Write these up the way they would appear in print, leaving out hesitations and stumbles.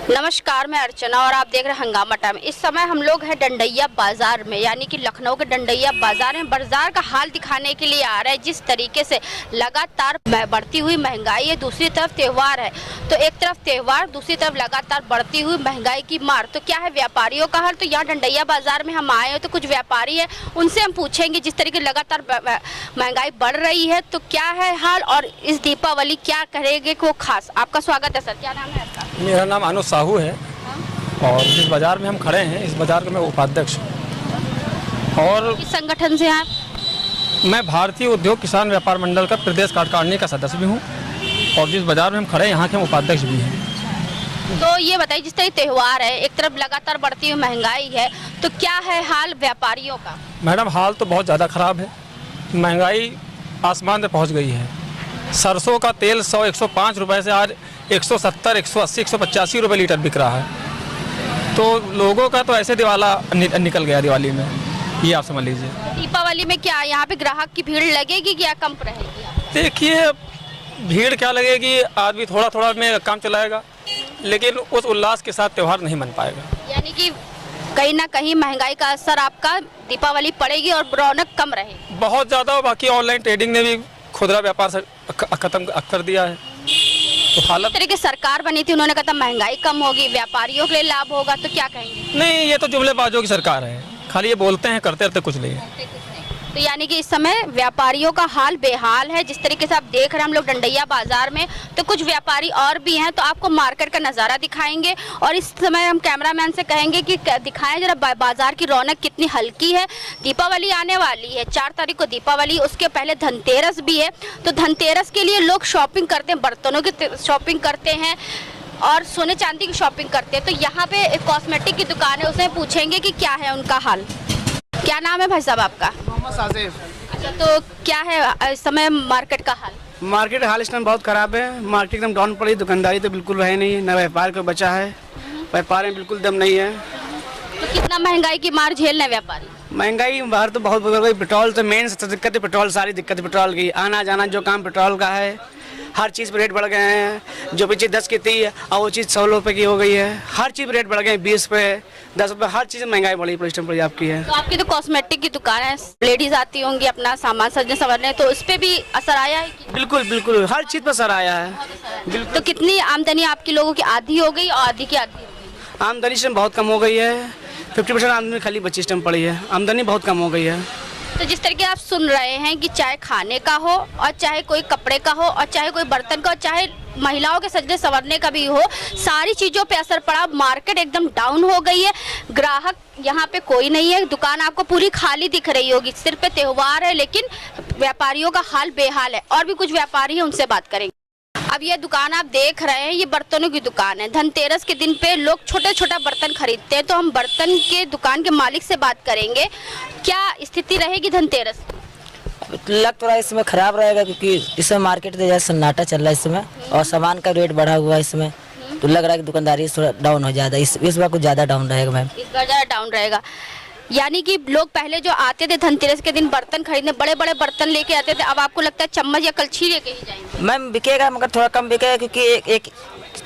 नमस्कार, मैं अर्चना और आप देख रहे हैं हंगामा टाइम। इस समय हम लोग हैं डंडैया बाजार में, यानी कि लखनऊ के डंडैया बाजार में। बाजार का हाल दिखाने के लिए आ रहा है। जिस तरीके से लगातार बढ़ती हुई महंगाई है, दूसरी तरफ त्यौहार है, तो एक तरफ त्यौहार, दूसरी तरफ लगातार बढ़ती हुई महंगाई की मार। तो क्या है व्यापारियों का हाल? तो यहाँ डंडैया बाजार में हम आए हैं, तो कुछ व्यापारी है, उनसे हम पूछेंगे जिस तरीके लगातार महंगाई बढ़ रही है तो क्या है हाल, और इस दीपावली क्या करेंगे को खास। आपका स्वागत है सर, क्या नाम है आपका? मेरा नाम अनुज साहू है और जिस बाज़ार में हम खड़े हैं इस बाज़ार का मैं उपाध्यक्ष हूँ। और किस संगठन से आप? मैं भारतीय उद्योग किसान व्यापार मंडल का प्रदेश कार्यकारिणी का सदस्य भी हूँ और जिस बाज़ार में हम खड़े हैं यहाँ के हम उपाध्यक्ष भी हैं। तो ये बताइए, जिस तरह त्यौहार है, एक तरफ लगातार बढ़ती हुई महंगाई है, तो क्या है हाल व्यापारियों का? मैडम, हाल तो बहुत ज़्यादा ख़राब है। महंगाई आसमान पे पहुँच गई है। सरसों का तेल 100-105 रुपये से आज 170, 180, 185 रुपये लीटर बिक रहा है। तो लोगों का तो ऐसे दिवाला निकल गया दिवाली में, ये आप समझ लीजिए। दीपावली में क्या यहाँ पे ग्राहक की भीड़ लगेगी क्या कम रहेगी? देखिए, भीड़ क्या लगेगी, आदमी थोड़ा थोड़ा में काम चलाएगा, लेकिन उस उल्लास के साथ त्यौहार नहीं बन पाएगा। यानी कि कहीं ना कहीं महंगाई का असर आपका दीपावली पड़ेगी और रौनक कम रहेगी बहुत ज़्यादा। बाकी ऑनलाइन ट्रेडिंग ने भी खुदरा व्यापार से खत्म कर दिया है। तो हालत, इस तरह की सरकार बनी थी, उन्होंने कहा था महंगाई कम होगी, व्यापारियों के लिए लाभ होगा, तो क्या कहेंगे? नहीं, ये तो जुमलेबाजों की सरकार है, खाली ये बोलते हैं, करते रहते कुछ नहीं है। तो यानी कि इस समय व्यापारियों का हाल बेहाल है। जिस तरीके से आप देख रहे हैं हम लोग डंडैया बाजार में, तो कुछ व्यापारी और भी हैं, तो आपको मार्केट का नज़ारा दिखाएंगे और इस समय हम कैमरामैन से कहेंगे कि दिखाएं जरा बाजार की रौनक कितनी हल्की है। दीपावली आने वाली है, 4 तारीख को दीपावली, उसके पहले धनतेरस भी है। तो धनतेरस के लिए लोग शॉपिंग करते हैं, बर्तनों की शॉपिंग करते हैं और सोने चांदी की शॉपिंग करते हैं। तो यहाँ पे एक कॉस्मेटिक की दुकान है, उससे पूछेंगे कि क्या है उनका हाल। क्या नाम है भाई साहब आपका? मोहम्मद साजिद। अच्छा, तो क्या है इस समय मार्केट का हाल? मार्केट हाल इस टाइम बहुत ख़राब है। मार्केट एकदम डाउन पड़ी, दुकानदारी तो बिल्कुल रहे नहीं, न व्यापार को बचा है, व्यापार में बिल्कुल दम नहीं है। तो कितना महंगाई की मार झेल रहे व्यापारी? महंगाई बाहर तो बहुत बढ़ गई। पेट्रोल तो मेन सबसे दिक्कत है, पेट्रोल, सारी दिक्कत पेट्रोल की, आना जाना जो काम पेट्रोल का है, हर चीज़ पर रेट बढ़ गए हैं। जो भी चीज़ 10 की थी और वो चीज़ 100 रुपये की हो गई है। हर चीज़ रेट बढ़ गए, 20 रुपये, 10 रुपये, हर चीज़ महंगाई बढ़ी पड़ी आपकी है। तो आपकी तो कॉस्मेटिक की दुकान है, लेडीज आती होंगी अपना सामान सजने संवरने, तो उस पर भी असर आया है कि? बिल्कुल बिल्कुल, हर चीज़ पर असर आया है। बिल्कुल। तो कितनी आमदनी आपकी लोगों की आधी हो गई और आधी की आधी हो गई? आमदनी से बहुत कम हो गई है। 50% आमदनी खाली 25 टाइम पड़ी है, आमदनी बहुत कम हो गई है। तो जिस तरीके आप सुन रहे हैं कि चाहे खाने का हो और चाहे कोई कपड़े का हो और चाहे कोई बर्तन का हो, चाहे महिलाओं के सजने संवरने का भी हो, सारी चीज़ों पे असर पड़ा। मार्केट एकदम डाउन हो गई है, ग्राहक यहाँ पे कोई नहीं है, दुकान आपको पूरी खाली दिख रही होगी। सिर पे त्यौहार है लेकिन व्यापारियों का हाल बेहाल है। और भी कुछ व्यापारी हैं, उनसे बात करेंगे। अब ये दुकान आप देख रहे हैं, ये बर्तनों की दुकान है। धनतेरस के दिन पे लोग छोटे छोटा बर्तन खरीदते हैं, तो हम बर्तन के दुकान के मालिक से बात करेंगे। क्या स्थिति रहेगी धनतेरस? लग तो रहा है इसमें खराब रहेगा, क्योंकि इसमें मार्केट में जैसे सन्नाटा चल रहा है इस समय और सामान का रेट बढ़ा हुआ है इसमें, तो लग रहा है कि दुकानदारी थोड़ा डाउन हो जाता है। इस बार कुछ ज़्यादा डाउन रहेगा मैम, इस बार ज़्यादा डाउन रहेगा। यानी कि लोग पहले जो आते थे धनतेरस के दिन बर्तन खरीदने, बड़े बड़े बर्तन लेके आते थे, अब आपको लगता है चम्मच या कलछी लेके ही जाएंगे? मैम बिकेगा मगर थोड़ा कम बिकेगा, क्योंकि एक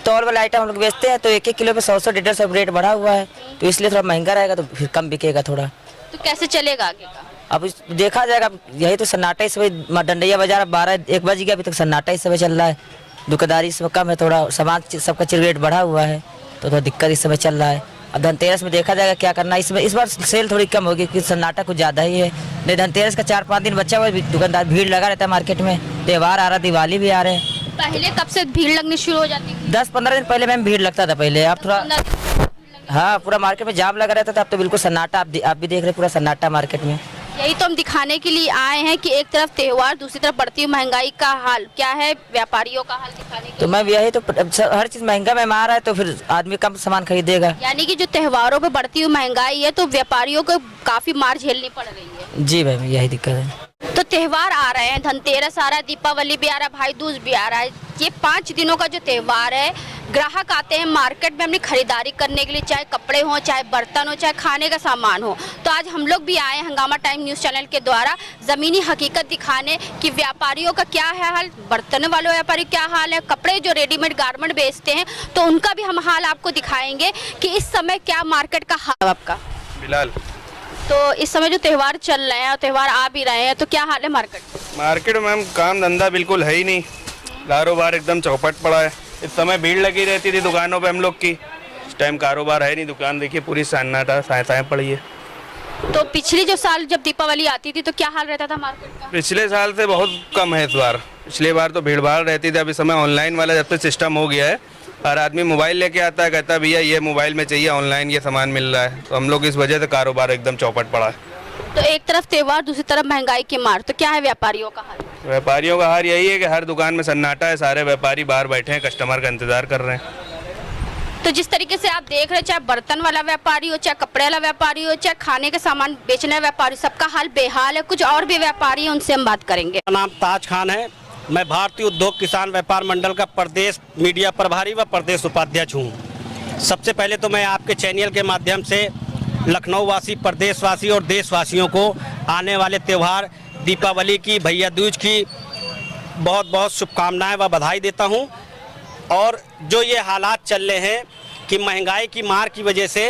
तौल वाला आइटम हम लोग बेचते हैं, तो 1-1 किलो पे 100-150 रेट बढ़ा हुआ है, तो इसलिए थोड़ा महंगा रहेगा, तो फिर कम बिकेगा थोड़ा। तो कैसे चलेगा आगे का? अब देखा जाएगा। यही तो सन्नाटा इस समय डंडैया बाजार 12-1 बज गया, अभी तक सन्नाटा इस समय चल रहा है। दुकानदारी इस समय कम है, थोड़ा सामान सबका रेट बढ़ा हुआ है, तो थोड़ा दिक्कत इस समय चल रहा है। अब धनतेरस में देखा जाएगा क्या करना है। इसमें इस बार सेल थोड़ी कम होगी, क्योंकि सन्नाटा कुछ ज़्यादा ही है। नहीं, धनतेरस का 4-5 दिन बचा हुआ है, दुकानदार भीड़ लगा रहता है मार्केट में। त्यौहार आ रहा, दिवाली भी आ रहे हैं। पहले कब से भीड़ लगनी शुरू हो जाती थी? 10-15 दिन पहले मैम भीड़ लगता था पहले, अब थोड़ा हाँ पूरा मार्केट में जाम लगा रहता था। अब तो बिल्कुल सन्नाटा, आप भी देख रहे हैं, पूरा सन्नाटा मार्केट में। यही तो हम दिखाने के लिए आए हैं कि एक तरफ त्यौहार, दूसरी तरफ बढ़ती हुई महंगाई का हाल क्या है, व्यापारियों का हाल दिखाने के तो लिए। मैं यही तो, हर चीज़ महंगा में आ रहा है, तो फिर आदमी कम सामान खरीदेगा। यानी कि जो त्योहारों पे बढ़ती हुई महंगाई है, तो व्यापारियों को काफी मार झेलनी पड़ रही है। जी मैम, यही दिक्कत है। तो त्यौहार आ रहे हैं, धनतेरस आ रहा है, दीपावली भी आ रहा है, भाई दूज भी आ रहा है। ये 5 दिनों का जो त्यौहार है, ग्राहक आते हैं मार्केट में अपनी खरीदारी करने के लिए, चाहे कपड़े हो, चाहे बर्तन हो, चाहे खाने का सामान हो। तो आज हम लोग भी आए हैं हंगामा टाइम न्यूज़ चैनल के द्वारा ज़मीनी हकीकत दिखाने कि व्यापारियों का क्या है हाल, बर्तन वाले व्यापारी क्या हाल है, कपड़े जो रेडीमेड गारमेंट बेचते हैं तो उनका भी हम हाल आपको दिखाएंगे कि इस समय क्या मार्केट का हाल है आपका। बिलाल, तो इस समय जो त्यौहार चल रहे हैं और त्यौहार आ भी रहे हैं तो क्या हाल है मार्केट में मैम काम धंधा बिल्कुल है ही नहीं, कारोबार एकदम चौपट पड़ा है। इस समय भीड़ लगी रहती थी दुकानों पे हम लोग की, इस टाइम कारोबार है नहीं, दुकान देखिए पूरी सन्नाटा साए पड़ी है। तो पिछली जो साल जब दीपावली आती थी तो क्या हाल रहता था मार्केट का? पिछले साल से बहुत कम है इस बार। पिछले बार तो भीड़ भाड़ रहती थी, अब इस समय ऑनलाइन वाला जब से सिस्टम हो गया है, हर आदमी मोबाइल लेके आता है, कहता है भैया ये मोबाइल में चाहिए, ऑनलाइन ये सामान मिल रहा है, तो हम लोग इस वजह से कारोबार एकदम चौपट पड़ा है। तो एक तरफ त्योहार, दूसरी तरफ महंगाई की मार, तो क्या है व्यापारियों का हाल? व्यापारियों का हाल यही है कि हर दुकान में सन्नाटा है, सारे व्यापारी बाहर बैठे हैं, कस्टमर का इंतजार कर रहे हैं। तो जिस तरीके से आप देख रहे हैं, चाहे बर्तन वाला व्यापारी हो, चाहे कपड़े वाला व्यापारी हो, चाहे खाने के सामान बेचने वाला व्यापारी, सबका हाल बेहाल है। कुछ और भी व्यापारी हैं, उनसे हम बात करेंगे। मेरा नाम ताज खान है, मैं भारतीय उद्योग किसान व्यापार मंडल का प्रदेश मीडिया प्रभारी व प्रदेश उपाध्यक्ष हूँ। सबसे पहले तो मैं आपके चैनल के माध्यम से लखनऊ वासी, प्रदेशवासी और देशवासियों को आने वाले त्यौहार दीपावली की, भैया दूज की बहुत बहुत शुभकामनाएं व बधाई देता हूं। और जो ये हालात चल रहे हैं कि महंगाई की मार की वजह से,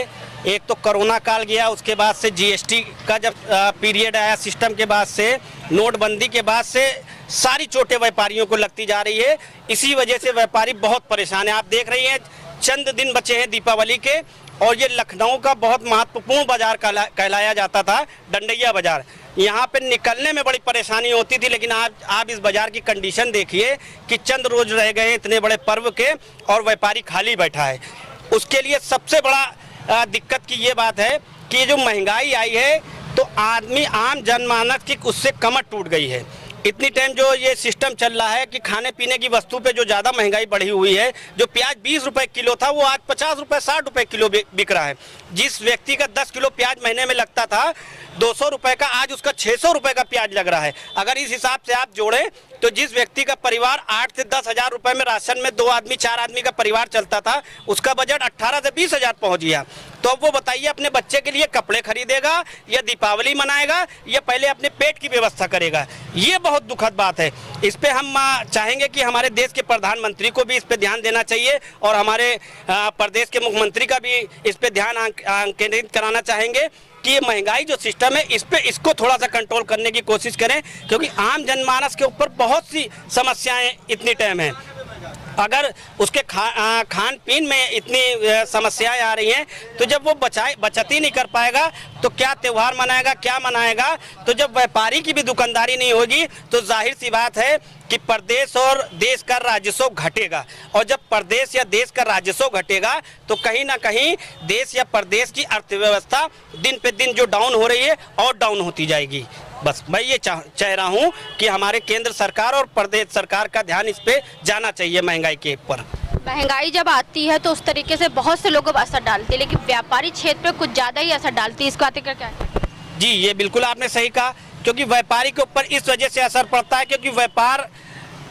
एक तो कोरोना काल गया, उसके बाद से जीएसटी का जब पीरियड आया सिस्टम के बाद से, नोटबंदी के बाद से सारी चोटें व्यापारियों को लगती जा रही है। इसी वजह से व्यापारी बहुत परेशान है। आप देख रही हैं चंद दिन बचे हैं दीपावली के, और ये लखनऊ का बहुत महत्वपूर्ण बाजार कहलाया जाता था, डंडैया बाजार। यहाँ पे निकलने में बड़ी परेशानी होती थी, लेकिन आप इस बाजार की कंडीशन देखिए कि चंद रोज रह गए इतने बड़े पर्व के और व्यापारी खाली बैठा है। उसके लिए सबसे बड़ा दिक्कत की ये बात है कि जो महंगाई आई है तो आदमी, आम जनमानस की उससे कमर टूट गई है। इतनी टाइम जो ये सिस्टम चल रहा है कि खाने पीने की वस्तु पे जो ज़्यादा महंगाई बढ़ी हुई है, जो प्याज 20 रुपए किलो था वो आज 50 रुपए 60 रुपए किलो बिक रहा है। जिस व्यक्ति का 10 किलो प्याज महीने में लगता था 200 रुपए का, आज उसका 600 रुपए का प्याज लग रहा है। अगर इस हिसाब से आप जोड़ें तो जिस व्यक्ति का परिवार 8 से 10 हज़ार रुपए में राशन में 2 आदमी 4 आदमी का परिवार चलता था, उसका बजट 18 से 20 हज़ार पहुँच गया। तो अब वो बताइए अपने बच्चे के लिए कपड़े खरीदेगा या दीपावली मनाएगा या पहले अपने पेट की व्यवस्था करेगा? ये बहुत दुखद बात है। इस पे हम चाहेंगे कि हमारे देश के प्रधानमंत्री को भी इस पे ध्यान देना चाहिए और हमारे प्रदेश के मुख्यमंत्री का भी इस पे ध्यान केंद्रित कराना चाहेंगे कि ये महंगाई जो सिस्टम है इसको थोड़ा सा कंट्रोल करने की कोशिश करें, क्योंकि आम जनमानस के ऊपर बहुत सी समस्याएं इतनी टाइम है। अगर उसके खान पीन में इतनी समस्याएं आ रही हैं तो जब वो बचत ही नहीं कर पाएगा तो क्या त्यौहार मनाएगा, क्या मनाएगा? तो जब व्यापारी की भी दुकानदारी नहीं होगी तो जाहिर सी बात है कि प्रदेश और देश का राजस्व घटेगा, और जब प्रदेश या देश का राजस्व घटेगा तो कहीं ना कहीं देश या प्रदेश की अर्थव्यवस्था दिन पे दिन जो डाउन हो रही है और डाउन होती जाएगी। बस मैं ये चाह रहा हूँ कि हमारे केंद्र सरकार और प्रदेश सरकार का ध्यान इस पे जाना चाहिए महंगाई के ऊपर। महंगाई जब आती है तो उस तरीके से बहुत से लोगों पर असर डालती है, लेकिन व्यापारी क्षेत्र पे कुछ ज़्यादा ही असर डालती है। इसको आते क्या है? जी, ये बिल्कुल आपने सही कहा, क्योंकि व्यापारी के ऊपर इस वजह से असर पड़ता है क्योंकि व्यापार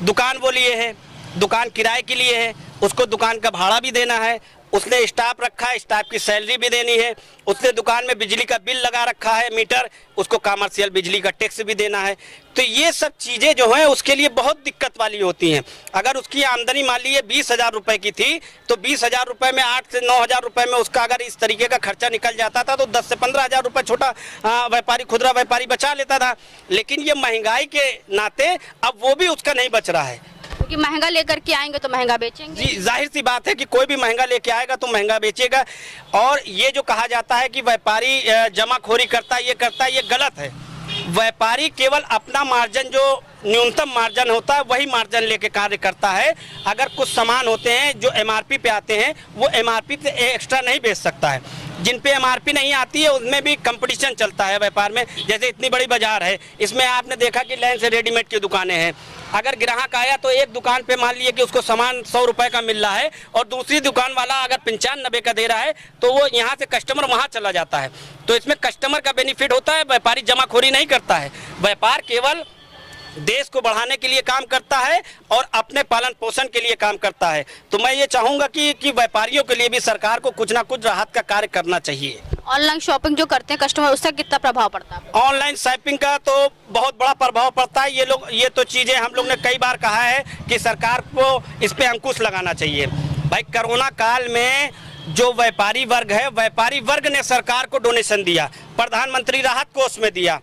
दुकान वो लिए है, दुकान किराए के लिए है, उसको दुकान का भाड़ा भी देना है, उसने स्टाफ रखा है, स्टाफ की सैलरी भी देनी है, उसने दुकान में बिजली का बिल लगा रखा है मीटर, उसको कमर्शियल बिजली का टैक्स भी देना है। तो ये सब चीज़ें जो हैं उसके लिए बहुत दिक्कत वाली होती हैं। अगर उसकी आमदनी मान लीजिए 20 हज़ार रुपये की थी तो 20 हज़ार रुपये में 8 से 9 हज़ार रुपये में उसका अगर इस तरीके का खर्चा निकल जाता था तो 10 से 15 हज़ार रुपये छोटा व्यापारी, खुदरा व्यापारी बचा लेता था। लेकिन ये महंगाई के नाते अब वो भी उसका नहीं बच रहा है, क्योंकि महंगा लेकर के आएंगे तो महंगा बेचेंगे। जी, जाहिर सी बात है कि कोई भी महंगा लेके आएगा तो महंगा बेचेगा। और ये जो कहा जाता है कि व्यापारी जमाखोरी करता है, ये गलत है। व्यापारी केवल अपना मार्जिन, जो न्यूनतम मार्जिन होता है वही मार्जिन लेके कार्य करता है। अगर कुछ सामान होते हैं जो एमआरपी पे आते हैं वो एमआरपी से एक्स्ट्रा नहीं बेच सकता है। जिन पे एमआरपी नहीं आती है उसमें भी कंपटीशन चलता है व्यापार में। जैसे इतनी बड़ी बाजार है, इसमें आपने देखा कि लाइन से रेडीमेड की दुकानें हैं। अगर ग्राहक आया तो एक दुकान पे मान लीजिए कि उसको सामान 100 रुपए का मिल रहा है और दूसरी दुकान वाला अगर 95 का दे रहा है तो वो यहाँ से कस्टमर वहाँ चला जाता है। तो इसमें कस्टमर का बेनिफिट होता है, व्यापारी जमाखोरी नहीं करता है। व्यापार केवल देश को बढ़ाने के लिए काम करता है और अपने पालन पोषण के लिए काम करता है। तो मैं ये चाहूँगा कि व्यापारियों के लिए भी सरकार को कुछ ना कुछ राहत का कार्य करना चाहिए। ऑनलाइन शॉपिंग जो करते हैं कस्टमर, उससे कितना प्रभाव पड़ता है? ऑनलाइन शॉपिंग का तो बहुत बड़ा प्रभाव पड़ता है। ये तो चीज़ें हम लोग ने कई बार कहा है कि सरकार को इस पे अंकुश लगाना चाहिए। भाई कोरोना काल में जो व्यापारी वर्ग है, व्यापारी वर्ग ने सरकार को डोनेशन दिया, प्रधानमंत्री राहत कोष में दिया,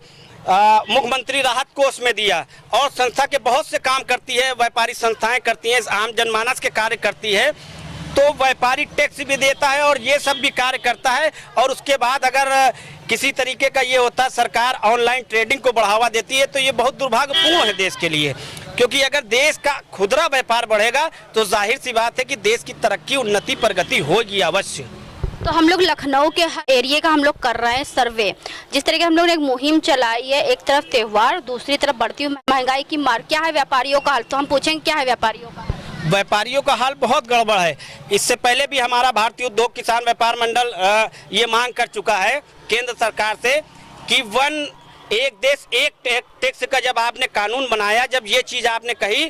मुख्यमंत्री राहत कोष में दिया, और संस्था के बहुत से काम करती है, व्यापारी संस्थाएं करती हैं, आम जनमानस के कार्य करती है। तो व्यापारी टैक्स भी देता है और ये सब भी कार्य करता है। और उसके बाद अगर किसी तरीके का ये होता, सरकार ऑनलाइन ट्रेडिंग को बढ़ावा देती है, तो ये बहुत दुर्भाग्यपूर्ण है देश के लिए। क्योंकि अगर देश का खुदरा व्यापार बढ़ेगा तो जाहिर सी बात है कि देश की तरक्की उन्नति प्रगति होगी अवश्य। तो हम लोग लखनऊ के एरिया का हम लोग कर रहे हैं सर्वे। जिस तरीके हम लोग ने एक मुहिम चलाई है, एक तरफ त्योहार, दूसरी तरफ बढ़ती हुई महंगाई की मार, क्या है व्यापारियों का हाल? तो हम पूछेंगे क्या है व्यापारियों का? व्यापारियों का हाल बहुत गड़बड़ है। इससे पहले भी हमारा भारतीय उद्योग किसान व्यापार मंडल ये मांग कर चुका है केंद्र सरकार से कि एक देश एक टैक्स का जब आपने कानून बनाया, जब ये चीज़ आपने कही,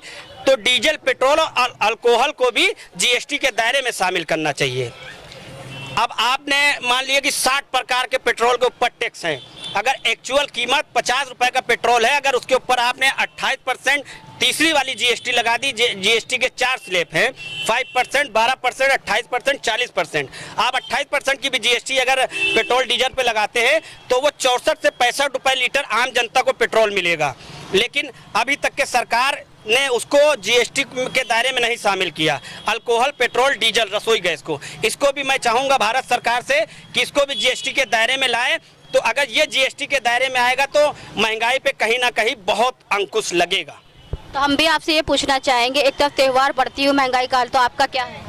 तो डीजल, पेट्रोल और अल्कोहल को भी जीएसटी के दायरे में शामिल करना चाहिए। अब आपने मान लिया कि 60 प्रकार के पेट्रोल के ऊपर टैक्स हैं। अगर एक्चुअल कीमत 50 रुपए का पेट्रोल है, अगर उसके ऊपर आपने 28% तीसरी वाली जीएसटी लगा दी, जीएसटी के 4 स्लैब हैं, 5%, 12%, 28%, 40%। आप 28% की भी जीएसटी अगर पेट्रोल डीजल पे लगाते हैं तो वो 64 से 65 रुपए लीटर आम जनता को पेट्रोल मिलेगा। लेकिन अभी तक के सरकार ने उसको जीएसटी के दायरे में नहीं शामिल किया। अल्कोहल, पेट्रोल, डीजल, रसोई गैस को, इसको भी मैं चाहूँगा भारत सरकार से कि इसको भी जीएसटी के दायरे में लाए। तो अगर ये जीएसटी के दायरे में आएगा तो महंगाई पे कहीं ना कहीं बहुत अंकुश लगेगा। तो हम भी आपसे ये पूछना चाहेंगे, एक तरफ त्योहार, बढ़ती हुई महंगाई का हाल, तो आपका क्या है?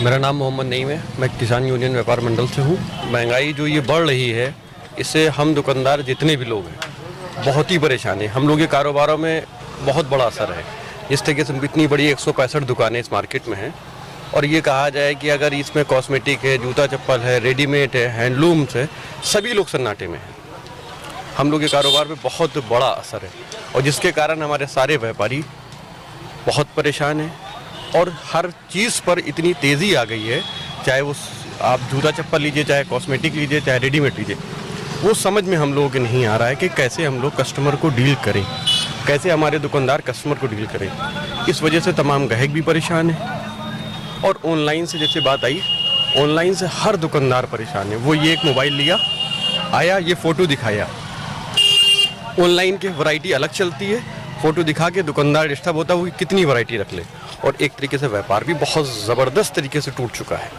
मेरा नाम मोहम्मद नईम है, मैं किसान यूनियन व्यापार मंडल से हूँ। महंगाई जो ये बढ़ रही है, इससे हम दुकानदार जितने भी लोग हैं बहुत ही परेशान हैं। हम लोग के कारोबारों में बहुत बड़ा असर है। इस तरीके से इतनी बड़ी 165 दुकानें इस मार्केट में हैं, और ये कहा जाए कि अगर इसमें कॉस्मेटिक है, जूता चप्पल है, रेडीमेड है, हैंडलूम्स है, सभी लोग सन्नाटे में हैं। हम लोग के कारोबार पे बहुत बड़ा असर है, और जिसके कारण हमारे सारे व्यापारी बहुत परेशान हैं। और हर चीज़ पर इतनी तेज़ी आ गई है, चाहे वो आप जूता चप्पल लीजिए, चाहे कॉस्मेटिक लीजिए, चाहे रेडीमेड लीजिए, वो समझ में हम लोगों के नहीं आ रहा है कि कैसे हम लोग कस्टमर को डील करें, कैसे हमारे दुकानदार कस्टमर को डील करें। इस वजह से तमाम ग्राहक भी परेशान हैं। और ऑनलाइन से जैसे बात आई, ऑनलाइन से हर दुकानदार परेशान है। वो ये एक मोबाइल लिया, आया, ये फ़ोटो दिखाया। ऑनलाइन की वैरायटी अलग चलती है, फ़ोटो दिखा के दुकानदार डिस्टर्ब होता है वो कितनी वैरायटी रख ले। और एक तरीके से व्यापार भी बहुत ज़बरदस्त तरीके से टूट चुका है।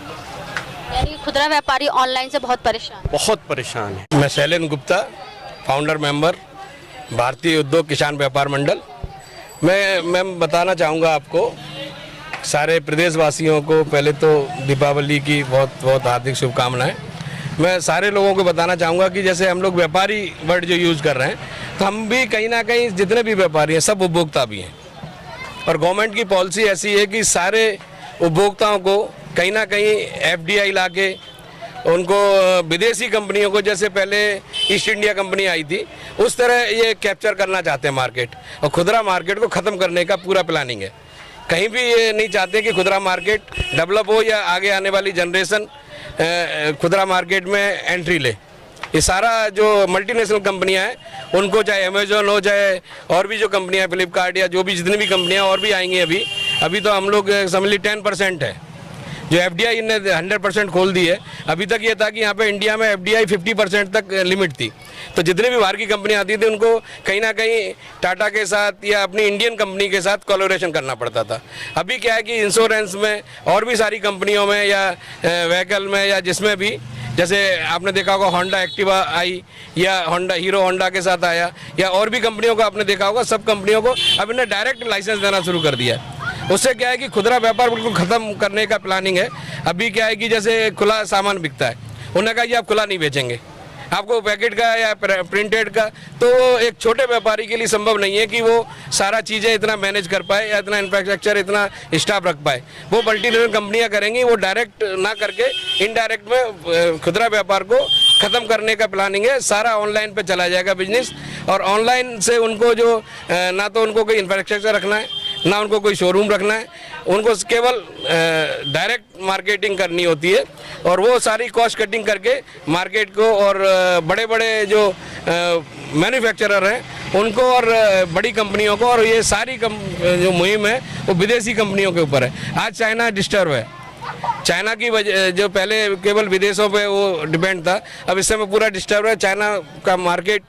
यानी खुदरा व्यापारी ऑनलाइन से बहुत परेशान है। मैं शैलेंद्र गुप्ता, फाउंडर मेंबर, भारतीय उद्योग किसान व्यापार मंडल। मैं बताना चाहूँगा आपको, सारे प्रदेशवासियों को पहले तो दीपावली की बहुत बहुत हार्दिक शुभकामनाएं। मैं सारे लोगों को बताना चाहूँगा कि जैसे हम लोग व्यापारी वर्ड जो यूज़ कर रहे हैं, तो हम भी कहीं ना कहीं जितने भी व्यापारी हैं सब उपभोक्ता भी हैं। और गवर्नमेंट की पॉलिसी ऐसी है कि सारे उपभोक्ताओं को कहीं ना कहीं एफडीआई लाके उनको विदेशी कंपनियों को, जैसे पहले ईस्ट इंडिया कंपनी आई थी, उस तरह ये कैप्चर करना चाहते हैं मार्केट। और खुदरा मार्केट को ख़त्म करने का पूरा प्लानिंग है। कहीं भी ये नहीं चाहते कि खुदरा मार्केट डेवलप हो या आगे आने वाली जनरेशन खुदरा मार्केट में एंट्री ले। ये सारा जो मल्टीनेशनल कंपनियां हैं उनको, चाहे अमेजोन हो, चाहे और भी जो कंपनियां, फ्लिपकार्ट या जो भी जितनी भी कंपनियां और भी आएंगी, अभी तो हम लोग समझ ली 10% है जो एफडीआई ने 100% खोल दी है। अभी तक ये था कि यहाँ पे इंडिया में एफडीआई 50% तक लिमिट थी। तो जितने भी बाहर की कंपनी आती थी उनको कहीं ना कहीं टाटा के साथ या अपनी इंडियन कंपनी के साथ कोलैबोरेशन करना पड़ता था। अभी क्या है कि इंश्योरेंस में और भी सारी कंपनियों में या व्हीकल में या जिसमें भी, जैसे आपने देखा होगा होंडा एक्टिवा आई या हीरो होंडा के साथ आया, या और भी कंपनियों को आपने देखा होगा, सब कंपनियों को अब इन्हें डायरेक्ट लाइसेंस देना शुरू कर दिया। उससे क्या है कि खुदरा व्यापार बिल्कुल ख़त्म करने का प्लानिंग है। अभी क्या है कि जैसे खुला सामान बिकता है, उन्होंने कहा कि आप खुला नहीं बेचेंगे, आपको पैकेट का या प्रिंटेड का। तो एक छोटे व्यापारी के लिए संभव नहीं है कि वो सारा चीज़ें इतना मैनेज कर पाए या इतना इंफ्रास्ट्रक्चर, इतना स्टाफ रख पाए। वो मल्टीनेशनल कंपनियां करेंगी, वो डायरेक्ट ना करके इनडायरेक्ट में खुदरा व्यापार को ख़त्म करने का प्लानिंग है। सारा ऑनलाइन पे चला जाएगा बिजनेस। और ऑनलाइन से उनको जो ना तो उनको कोई इंफ्रास्ट्रक्चर रखना है, ना उनको कोई शोरूम रखना है, उनको केवल डायरेक्ट मार्केटिंग करनी होती है और वो सारी कॉस्ट कटिंग करके मार्केट को और बड़े बड़े जो मैन्युफैक्चरर हैं उनको और बड़ी कंपनियों को, और ये सारी जो मुहिम है वो विदेशी कंपनियों के ऊपर है। आज चाइना डिस्टर्ब है, चाइना की वजह जो पहले केवल विदेशों पे वो डिपेंड था, अब इस समय पूरा डिस्टर्ब है। चाइना का मार्केट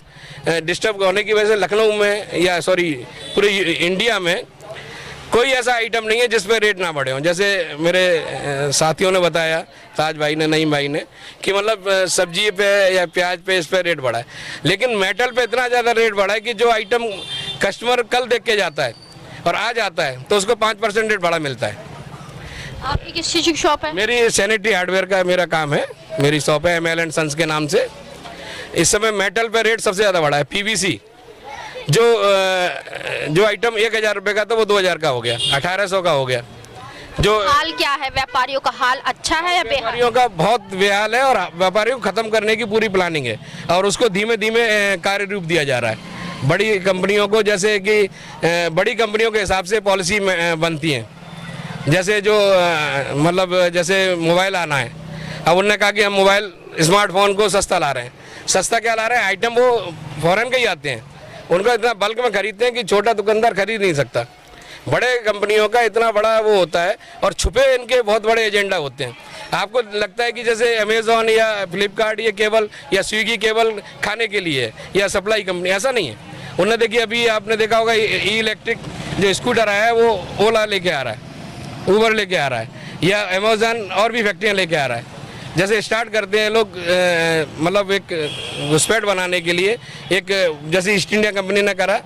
डिस्टर्ब होने की वजह से लखनऊ में या पूरे इंडिया में कोई ऐसा आइटम नहीं है जिस पे रेट ना बढ़े हों। जैसे मेरे साथियों ने बताया, ताज भाई ने, नईम भाई ने, कि मतलब सब्जी पे या प्याज पे इस पे रेट बढ़ा है, लेकिन मेटल पे इतना ज़्यादा रेट बढ़ा है कि जो आइटम कस्टमर कल देख के जाता है और आज आता है तो उसको 5% रेट बढ़ा मिलता है। आपकी किस चीज़ की शॉप है? मेरी सैनिटरी हार्डवेयर का मेरा काम है, मेरी शॉप है ML एंड सन्स के नाम से। इस समय मेटल पे रेट सबसे ज़्यादा बढ़ा है। PVC जो आइटम 1000 रुपये का था वो 2000 का हो गया, 1800 का हो गया। जो हाल क्या है व्यापारियों का? हाल अच्छा है या बेहाल? व्यापारियों का बहुत बेहाल है और व्यापारियों को ख़त्म करने की पूरी प्लानिंग है और उसको धीमे धीमे कार्य रूप दिया जा रहा है। बड़ी कंपनियों को, जैसे कि बड़ी कंपनियों के हिसाब से पॉलिसी बनती हैं, जैसे जो मतलब जैसे मोबाइल आना है, अब उन्होंने कहा कि हम मोबाइल स्मार्टफोन को सस्ता ला रहे हैं। सस्ता क्या ला रहे हैं? आइटम वो फॉरेन के ही आते हैं, उनको इतना बल्क में खरीदते हैं कि छोटा दुकानदार खरीद नहीं सकता। बड़े कंपनियों का इतना बड़ा वो होता है और छुपे इनके बहुत बड़े एजेंडा होते हैं। आपको लगता है कि जैसे अमेज़ॉन या फ्लिपकार्ट ये केवल या स्विगी केवल खाने के लिए है या सप्लाई कंपनी, ऐसा नहीं है। उन्होंने देखिए, अभी आपने देखा होगा इलेक्ट्रिक जो स्कूटर आया है वो ओला लेके आ रहा है, ऊबर लेके आ रहा है, या अमेज़ॉन और भी फैक्ट्रियाँ लेके आ रहा है। जैसे स्टार्ट करते हैं लोग मतलब एक घुसपैठ बनाने के लिए, एक जैसे ईस्ट इंडिया कंपनी ने करा,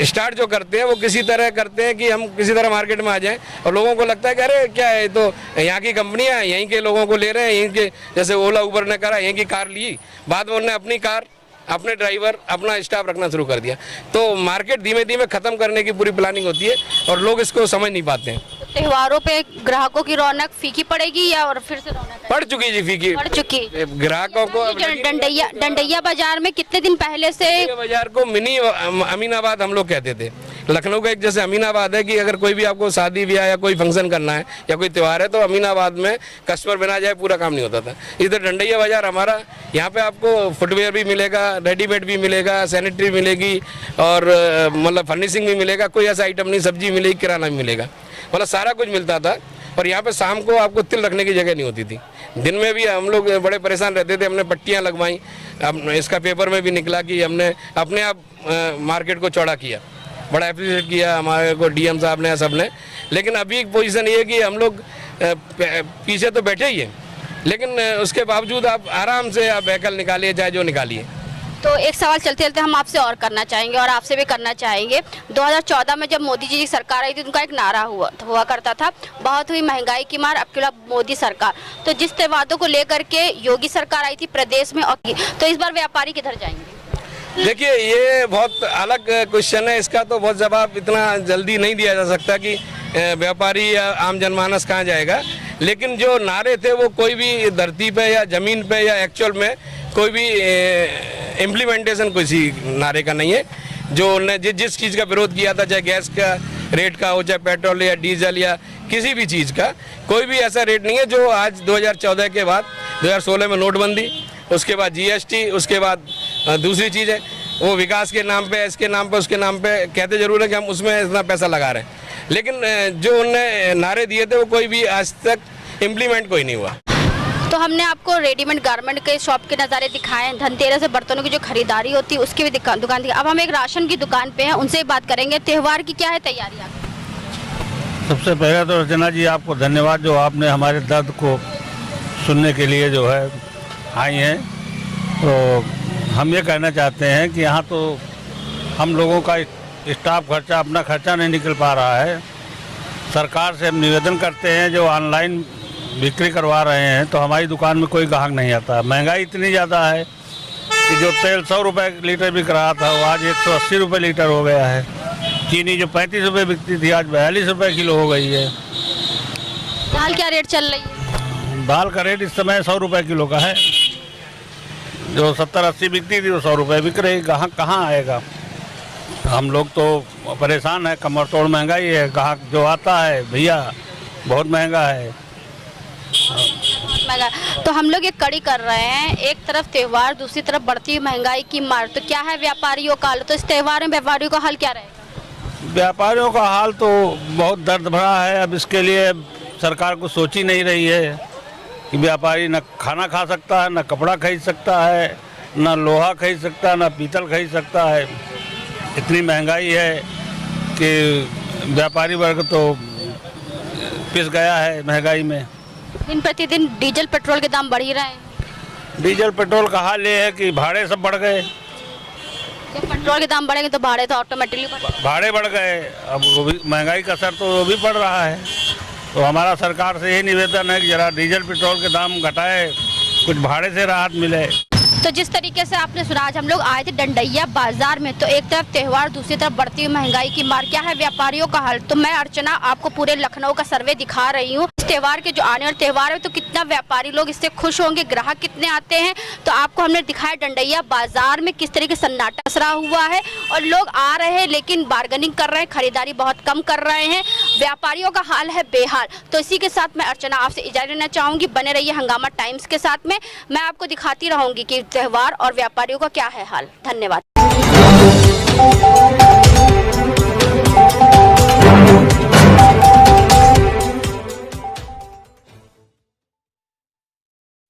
स्टार्ट जो करते हैं वो किसी तरह करते हैं कि हम किसी तरह मार्केट में आ जाएं और लोगों को लगता है कि अरे क्या है, तो यहाँ की कंपनियाँ यहीं के लोगों को ले रहे हैं, यहीं के, जैसे ओला उबर ने करा, यहीं की कार ली, बाद में उन्होंने अपनी कार, अपने ड्राइवर, अपना स्टाफ रखना शुरू कर दिया। तो मार्केट धीमे धीमे ख़त्म करने की पूरी प्लानिंग होती है और लोग इसको समझ नहीं पाते हैं। त्योहारों पे ग्राहकों की रौनक फीकी पड़ेगी या और फिर से रौनक पड़ चुकी जी, फीकी पड़ चुकी? ग्राहकों को डंडैया बाजार में कितने दिन पहले से बाजार को मिनी अमीनाबाद हम लोग कहते थे। लखनऊ का एक जैसे अमीनाबाद है कि अगर कोई भी आपको शादी ब्याह या कोई फंक्शन करना है या कोई त्यौहार है तो अमीनाबाद में कस्टमर बिना जाए पूरा काम नहीं होता था। इधर डंडैया बाजार हमारा, यहाँ पे आपको फुटवेयर भी मिलेगा, रेडीमेड भी मिलेगा, सैनिटरी मिलेगी और मतलब फर्निशिंग भी मिलेगा, कोई ऐसा आइटम नहीं, सब्जी मिलेगी, किराना भी मिलेगा, मतलब सारा कुछ मिलता था। और यहाँ पे शाम को आपको तिल रखने की जगह नहीं होती थी। दिन में भी हम लोग बड़े परेशान रहते थे, हमने पट्टियाँ लगवाई, अब इसका पेपर में भी निकला कि हमने अपने आप मार्केट को चौड़ा किया, बड़ा अप्रिशिएट किया हमारे को डीएम साहब ने, सब ने। लेकिन अभी एक पोजीशन ये है कि हम लोग पीछे तो बैठे ही हैं, लेकिन उसके बावजूद आप आराम से आप व्हीकल निकालिए, चाहे जो निकालिए। तो एक सवाल चलते चलते हम आपसे और करना चाहेंगे और आपसे भी करना चाहेंगे। 2014 में जब मोदी जी की सरकार आई थी, उनका एक नारा हुआ करता था, बहुत हुई महंगाई की मार, अब की मोदी सरकार। तो जिस वादों को लेकर के योगी सरकार आई थी प्रदेश में, और तो इस बार व्यापारी किधर जाएंगे? देखिए, ये बहुत अलग क्वेश्चन है, इसका तो बहुत जवाब इतना जल्दी नहीं दिया जा सकता कि व्यापारी या आम जनमानस कहाँ जाएगा। लेकिन जो नारे थे वो कोई भी धरती पे या ज़मीन पे या एक्चुअल में कोई भी इम्प्लीमेंटेशन किसी नारे का नहीं है। जो उन्होंने जिस चीज़ का विरोध किया था, चाहे गैस का रेट का हो, चाहे पेट्रोल या डीजल या किसी भी चीज़ का, कोई भी ऐसा रेट नहीं है जो आज 2014 के बाद, 2016 में नोटबंदी, उसके बाद GST, उसके बाद दूसरी चीज़ है वो विकास के नाम पे, इसके नाम पे, उसके नाम पे कहते जरूर है कि हम उसमें इतना पैसा लगा रहे हैं, लेकिन जो उन्होंने नारे दिए थे वो कोई भी आज तक इम्प्लीमेंट कोई नहीं हुआ। तो हमने आपको रेडीमेड गारमेंट के शॉप के नज़ारे दिखाए, धनतेरस से बर्तनों की जो खरीदारी होती है उसकी भी दुकान दिखाई। अब हम एक राशन की दुकान पे हैं, उनसे बात करेंगे। त्यौहार की क्या है तैयारी आपकी? सबसे पहले तो रचना जी आपको धन्यवाद, जो आपने हमारे दर्द को सुनने के लिए जो है आई हैं। तो हम ये कहना चाहते हैं कि यहाँ तो हम लोगों का स्टाफ खर्चा, अपना खर्चा नहीं निकल पा रहा है। सरकार से हम निवेदन करते हैं, जो ऑनलाइन बिक्री करवा रहे हैं तो हमारी दुकान में कोई ग्राहक नहीं आता। महंगाई इतनी ज़्यादा है कि जो तेल 100 रुपये लीटर बिक रहा था वो आज 180 रुपये लीटर हो गया है। चीनी जो 35 रुपये बिकती थी आज 42 रुपये किलो हो गई है। दाल क्या रेट चल रही है? दाल का रेट इस समय 100 रुपये किलो का है। जो 70-80 बिकती थी वो 100 रुपये बिक रही, ग्राहक कहाँ आएगा। हम लोग तो परेशान है, कमर तोड़ महंगाई है। ग्राहक जो आता है भैया बहुत महंगा है। महंगा। तो हम लोग ये कड़ी कर रहे हैं, एक तरफ त्यौहार, दूसरी तरफ बढ़ती हुई महंगाई की मार। तो क्या है व्यापारियों का हाल? तो इस त्यौहार में व्यापारियों का हाल क्या रहेगा? व्यापारियों का हाल तो बहुत दर्द भरा है। अब इसके लिए सरकार को सोच ही नहीं रही है कि व्यापारी न खाना खा सकता है, न कपड़ा खरीद सकता है, न लोहा खरीद सकता है, न पीतल खरीद सकता है। इतनी महंगाई है कि व्यापारी वर्ग तो पिस गया है महंगाई में। दिन प्रतिदिन डीजल पेट्रोल के दाम बढ़ ही रहे हैं। डीजल पेट्रोल का हाल ये है कि भाड़े सब बढ़ गए। जब पेट्रोल के दाम बढ़ेंगे तो भाड़े तो ऑटोमेटिकली भाड़े बढ़ गए। अब वो भी महंगाई का असर तो वो भी पड़ रहा है। तो हमारा सरकार से यही निवेदन है कि जरा डीजल पेट्रोल के दाम घटाए, कुछ भाड़े से राहत मिले। तो जिस तरीके से आपने सुना, आज हम लोग आए थे डंडैया बाजार में, तो एक तरफ त्यौहार, दूसरी तरफ बढ़ती हुई महंगाई की मार। क्या है व्यापारियों का हाल? तो मैं अर्चना आपको पूरे लखनऊ का सर्वे दिखा रही हूँ। इस त्यौहार के जो आने वाले त्यौहार है तो कितना व्यापारी लोग इससे खुश होंगे, ग्राहक कितने आते हैं। तो आपको हमने दिखाया डंडैया बाजार में किस तरीके से सन्नाटा पसरा हुआ है और लोग आ रहे हैं लेकिन बार्गेनिंग कर रहे हैं, खरीदारी बहुत कम कर रहे हैं। व्यापारियों का हाल है बेहाल। तो इसी के साथ मैं अर्चना आपसे इजाजत लेना चाहूंगी। बने रहिए हंगामा टाइम्स के साथ में, मैं आपको दिखाती रहूंगी कि त्यौहार और व्यापारियों का क्या है हाल। धन्यवाद।